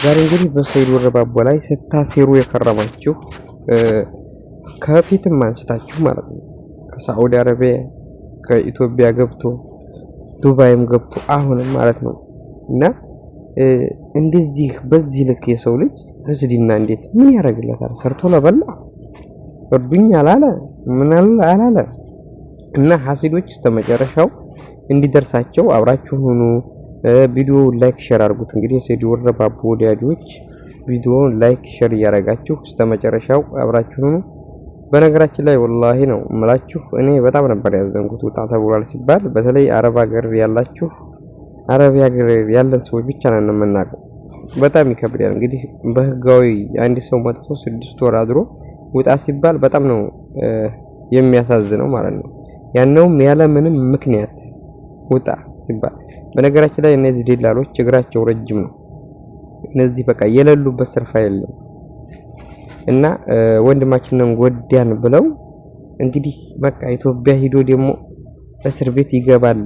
ዛሬ እንግዲህ በሰይድ ወረባቦ ላይ ስታሴሩ የከረማችሁ ከፊትም አንስታችሁ ማለት ነው ከሳዑዲ አረቢያ ከኢትዮጵያ ገብቶ ዱባይም ገብቶ አሁንም ማለት ነው እና እንደዚህ በዚህ ልክ የሰው ልጅ ህዝዲና እንዴት ምን ያደርግለታል? ሰርቶ ለበላ እርዱኝ አላለ ምን አላለ እና ሐሲዶች እስከመጨረሻው እንዲደርሳቸው አብራችሁ ሁኑ። ቪዲዮ ላይክ ሼር አድርጉት። እንግዲህ የሰይድ ወረባቦ ወዳጆች ቪዲዮውን ላይክ ሼር እያደረጋችሁ እስከመጨረሻው አብራችሁ ሁኑ። በነገራችን ላይ ወላሂ ነው እምላችሁ እኔ በጣም ነበር ያዘንኩት ውጣ ተብሏል ሲባል። በተለይ አረብ ሀገር ያላችሁ አረብ ሀገር ያለን ሰዎች ብቻ ነን የምናውቀው። በጣም ይከብዳል። እንግዲህ በህጋዊ አንድ ሰው መጥቶ 6 ወር አድሮ ውጣ ሲባል በጣም ነው የሚያሳዝነው ማለት ነው። ያነውም ያለ ምንም ምክንያት ውጣ ሲባል። በነገራችን ላይ እነዚህ ደላሎች እግራቸው ረጅም ነው። እነዚህ በቃ የሌሉበት ስርፋ የለም እና ወንድማችንን ጎዳን ብለው እንግዲህ በቃ ኢትዮጵያ ሂዶ ደግሞ እስር ቤት ይገባል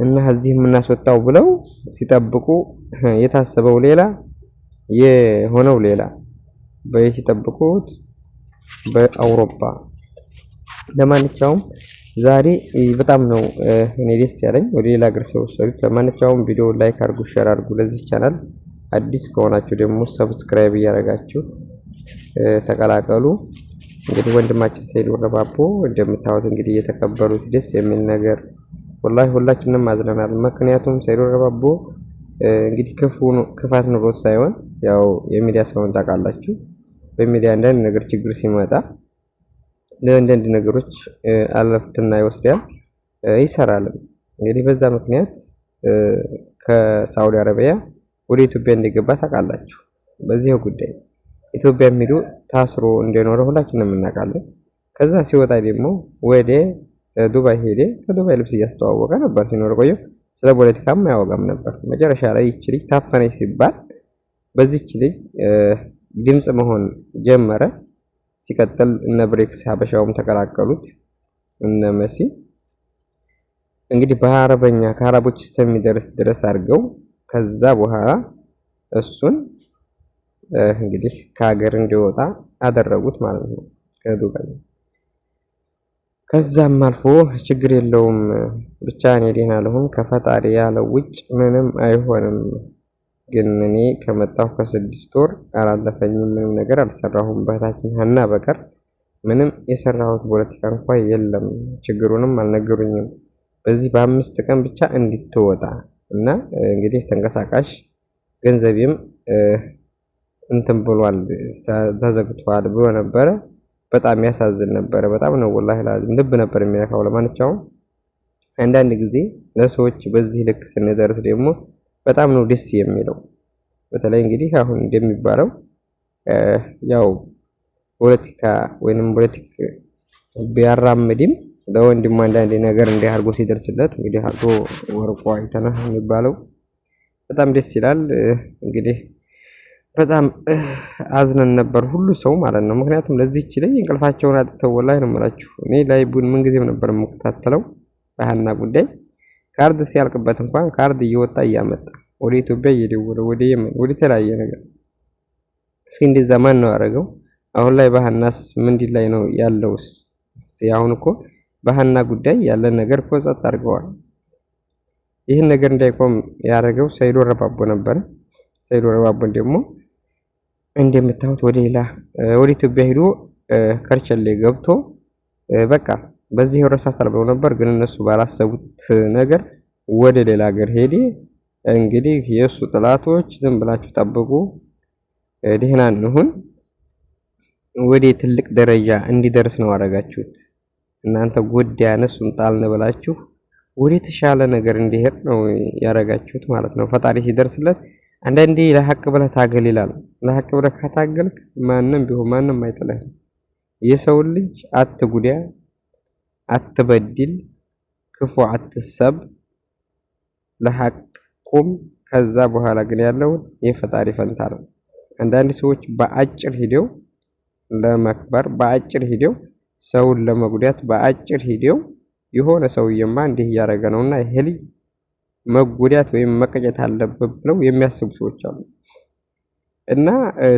እና እዚህ የምናስወጣው ብለው ሲጠብቁ የታሰበው ሌላ የሆነው ሌላ። ሲጠብቁት በአውሮፓ። ለማንኛውም ዛሬ በጣም ነው እኔ ደስ ያለኝ ወደ ሌላ ሀገር ሲወሰዱት። ለማንኛውም ቪዲዮ ላይክ አድርጉ፣ ሼር አድርጉ። ለዚህ ቻናል አዲስ ከሆናችሁ ደግሞ ሰብስክራይብ እያደረጋችሁ ተቀላቀሉ። እንግዲህ ወንድማችን ሰይድ ወረባቦ እንደምታዩት እንግዲህ የተቀበሉት ደስ የሚል ነገር ወላሂ ሁላችንም አዝነናል። ምክንያቱም ሰይድ ወረባቦ እንግዲህ ክፋት ኑሮት ሳይሆን ያው የሚዲያ ሰውን ታውቃላችሁ። በሚዲያ አንዳንድ ነገር ችግር ሲመጣ ለአንዳንድ ነገሮች አለፍትና ይወስዳል ይሰራልም። እንግዲህ በዛ ምክንያት ከሳዑዲ አረቢያ ወደ ኢትዮጵያ እንደገባ ታውቃላችሁ። በዚህ ጉዳይ ኢትዮጵያ ሄዶ ታስሮ እንደኖረ ሁላችንም እናውቃለን። ከዛ ሲወጣ ደግሞ ወደ ዱባይ ሄደ። ከዱባይ ልብስ እያስተዋወቀ ነበር ሲኖር ቆየው። ስለ ፖለቲካም አያወጋም ነበር። መጨረሻ ላይ ይቺ ልጅ ታፈነች ሲባል በዚህች ልጅ ድምጽ መሆን ጀመረ። ሲቀጥል እነ ብሬክስ ሀበሻውም ተቀላቀሉት እነ መሲ እንግዲህ በአረበኛ ከአረቦች እስከሚደርስ ድረስ አድርገው ከዛ በኋላ እሱን እንግዲህ ከሀገር እንዲወጣ አደረጉት ማለት ነው ከዱባይ። ከዛም አልፎ ችግር የለውም ብቻ እኔ ደህና ልሁን ከፈጣሪ ያለው ውጭ ምንም አይሆንም፣ ግን እኔ ከመጣሁ ከ6 ወር አላለፈኝም፣ ምንም ነገር አልሰራሁም በእህታችን ሀና በቀር ምንም የሰራሁት ፖለቲካ እንኳን የለም፣ ችግሩንም አልነገሩኝም፣ በዚህ በ5 ቀን ብቻ እንድትወጣ እና እንግዲህ ተንቀሳቃሽ ገንዘቤም እንትን ብሏል ተዘግቷል ብሎ ነበረ። በጣም ያሳዝን ነበረ። በጣም ነው ወላሂ ላዝም ልብ ነበር የሚነካው። ለማንኛውም አንዳንድ ጊዜ ለሰዎች በዚህ ልክ ስንደርስ ደግሞ በጣም ነው ደስ የሚለው። በተለይ እንግዲህ አሁን እንደሚባለው ያው ፖለቲካ ወይንም ፖለቲክ ቢያራምድም ለወንድም አንዳንድ ነገር እንዲህ አድርጎ ሲደርስለት እንግዲህ አርጎ ወርቆ አይተነህ የሚባለው በጣም ደስ ይላል። እንግዲህ በጣም አዝነን ነበር ሁሉ ሰው ማለት ነው። ምክንያቱም ለዚህች ላይ እንቅልፋቸውን አጥተው ወላሂ ነው የምላችሁ። እኔ ላይቡን ምን ጊዜም ነበር የምከታተለው በሀና ጉዳይ። ካርድ ሲያልቅበት እንኳን ካርድ እየወጣ እያመጣ ወደ ኢትዮጵያ እየደወለ ወደ የመን ወደ ተለያየ ነገር። እስኪ እንደዛ ማን ነው ያደረገው? አሁን ላይ በሀናስ ምንድን ላይ ነው ያለውስ? አሁን እኮ በሀና ጉዳይ ያለ ነገር እኮ ጸጥ አድርገዋል። ይህን ነገር እንዳይቆም ያደረገው ሰይድ ወረባቦ ነበረ። ሰይድ ወረባቦን ደግሞ እንደምታዩት ወደ ኢትዮጵያ ሄዶ ከርቸሌ ገብቶ በቃ በዚህ ይረሳሳል ብለው ነበር። ግን እነሱ ባላሰቡት ነገር ወደ ሌላ ሀገር ሄደ። እንግዲህ የእሱ ጥላቶች ዝም ብላችሁ ጠብቁ፣ ደህና እንሁን፣ ወደ ትልቅ ደረጃ እንዲደርስ ነው አደረጋችሁት። እናንተ ጎዳን እሱን ጣልን ብላችሁ ወደ ተሻለ ነገር እንዲሄድ ነው ያደረጋችሁት ማለት ነው። ፈጣሪ ሲደርስለት አንዳንዴ ለሐቅ ብለህ ታገል ይላል። ለሐቅ ብለህ ከታገልክ ማንም ቢሆን ማንም አይጥልህም። የሰው ልጅ አትጉዳ፣ አትበድል፣ ክፉ አትሰብ፣ ለሐቅ ቁም። ከዛ በኋላ ግን ያለውን የፈጣሪ ፈንታ ነው። አንዳንድ ሰዎች በአጭር ሂደው ለመክበር በአጭር ሂደው ሰውን ለመጉዳት በአጭር ሂደው የሆነ ሰውዬማ እንዲህ እያደረገ ነውና ይሄ ልጅ መጎዳት ወይም መቀጨት አለበት ብለው የሚያስቡ ሰዎች አሉ። እና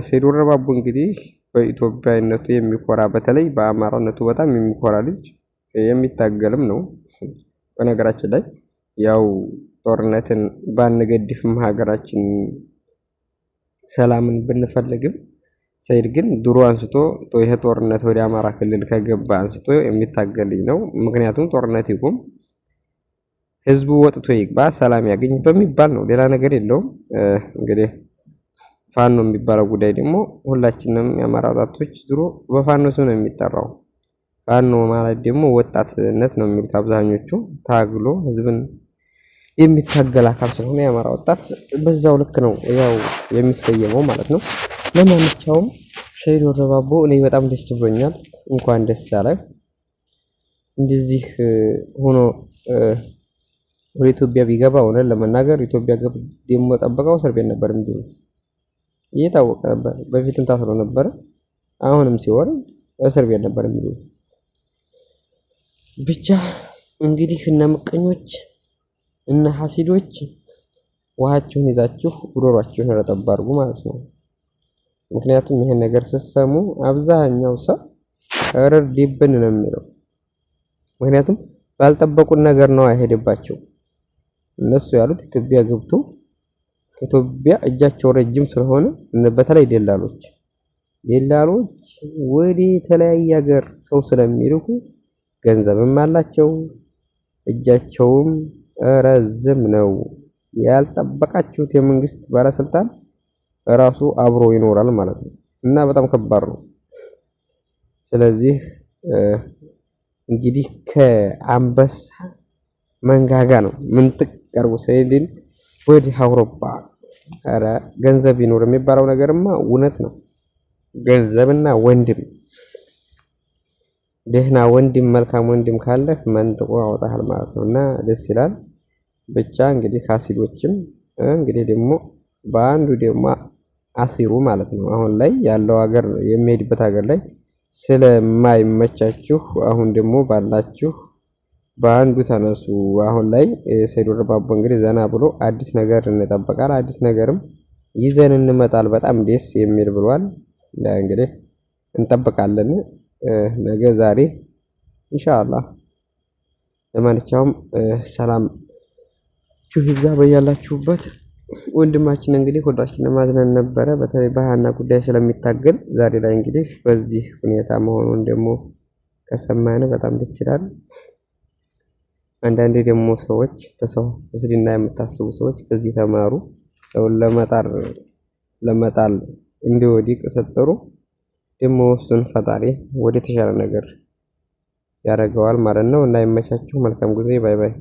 ሰይድ ወረባቦ እንግዲህ በኢትዮጵያዊነቱ የሚኮራ በተለይ በአማራነቱ በጣም የሚኮራ ልጅ የሚታገልም ነው። በነገራችን ላይ ያው ጦርነትን ባንገድፍም ሀገራችን ሰላምን ብንፈልግም ሰይድ ግን ድሮ አንስቶ ይሄ ጦርነት ወደ አማራ ክልል ከገባ አንስቶ የሚታገል ልጅ ነው። ምክንያቱም ጦርነት ይቁም፣ ህዝቡ ወጥቶ ይግባ፣ ሰላም ያገኝ በሚባል ነው። ሌላ ነገር የለውም። እንግዲህ ፋኖ የሚባለው ጉዳይ ደግሞ ሁላችንም የአማራ ወጣቶች ድሮ በፋኖ ስም ነው የሚጠራው። ፋኖ ማለት ደግሞ ወጣትነት ነው የሚሉት አብዛኞቹ። ታግሎ ህዝብን የሚታገል አካል ስለሆነ የአማራ ወጣት በዛው ልክ ነው ያው የሚሰየመው ማለት ነው። ለማንኛውም ሰይድ ወረባቦ እኔ በጣም ደስ ብሎኛል። እንኳን ደስ አለህ። እንደዚህ ሆኖ ወደ ኢትዮጵያ ቢገባ እውነት ለመናገር ኢትዮጵያ ደግሞ ጠበቀው እስር ቤት ነበር የሚሉት እየታወቀ ነበር። በፊትም ታስሮ ነበረ። አሁንም ሲወርድ እስር ቤት ነበር የሚሉት። ብቻ እንግዲህ እነ ምቀኞች እነ ሐሲዶች ውሃችሁን ይዛችሁ ጉሮሯችሁን ረጠብ አድርጉ ማለት ነው። ምክንያቱም ይሄን ነገር ስትሰሙ አብዛኛው ሰው ረርዲብን ነው የሚለው። ምክንያቱም ባልጠበቁን ነገር ነው አይሄድባቸው። እነሱ ያሉት ኢትዮጵያ ገብቶ ኢትዮጵያ እጃቸው ረጅም ስለሆነ በተለይ ደላሎች ወደ ተለያየ ሀገር ሰው ስለሚልኩ ገንዘብም አላቸው፣ እጃቸውም ረዝም ነው። ያልጠበቃችሁት የመንግስት ባለስልጣን ራሱ አብሮ ይኖራል ማለት ነው እና በጣም ከባድ ነው። ስለዚህ እንግዲህ ከአንበሳ መንጋጋ ነው ምንጥቅ ቀርቦ ሰይድን ወደ አውሮፓ። ኧረ ገንዘብ ይኖር የሚባለው ነገርማ እውነት ነው። ገንዘብና ወንድም፣ ደህና ወንድም፣ መልካም ወንድም ካለህ መንጥቆ ያወጣሃል ማለት ነው እና ደስ ይላል። ብቻ እንግዲህ ሐሲዶችም እንግዲህ ደግሞ በአንዱ ደግሞ አሲሩ ማለት ነው። አሁን ላይ ያለው ሀገር የሚሄድበት ሀገር ላይ ስለማይመቻችሁ አሁን ደግሞ ባላችሁ በአንዱ ተነሱ። አሁን ላይ ሰይድ ወረባቦ እንግዲህ ዘና ብሎ አዲስ ነገር እንጠብቃለን፣ አዲስ ነገርም ይዘን እንመጣል። በጣም ደስ የሚል ብሏል። እንግዲህ እንጠብቃለን ነገ ዛሬ ኢንሻአላህ። ለማንኛውም ሰላም ይብዛ በያላችሁበት። ወንድማችን እንግዲህ ሁላችንም ማዝነን ነበረ፣ በተለይ በሃና ጉዳይ ስለሚታገል። ዛሬ ላይ እንግዲህ በዚህ ሁኔታ መሆኑን ደግሞ ከሰማን በጣም ደስ ይላል። አንዳንዴ ደግሞ ሰዎች ለሰው እስድና የምታስቡ ሰዎች ከዚህ ተማሩ። ሰውን ለመጣል እንዲወድቅ ስትጥሩ ደግሞ እሱን ፈጣሪ ወደ ተሻለ ነገር ያደርገዋል ማለት ነው። እንዳይመቻችሁ። መልካም ጊዜ። ባይ ባይ።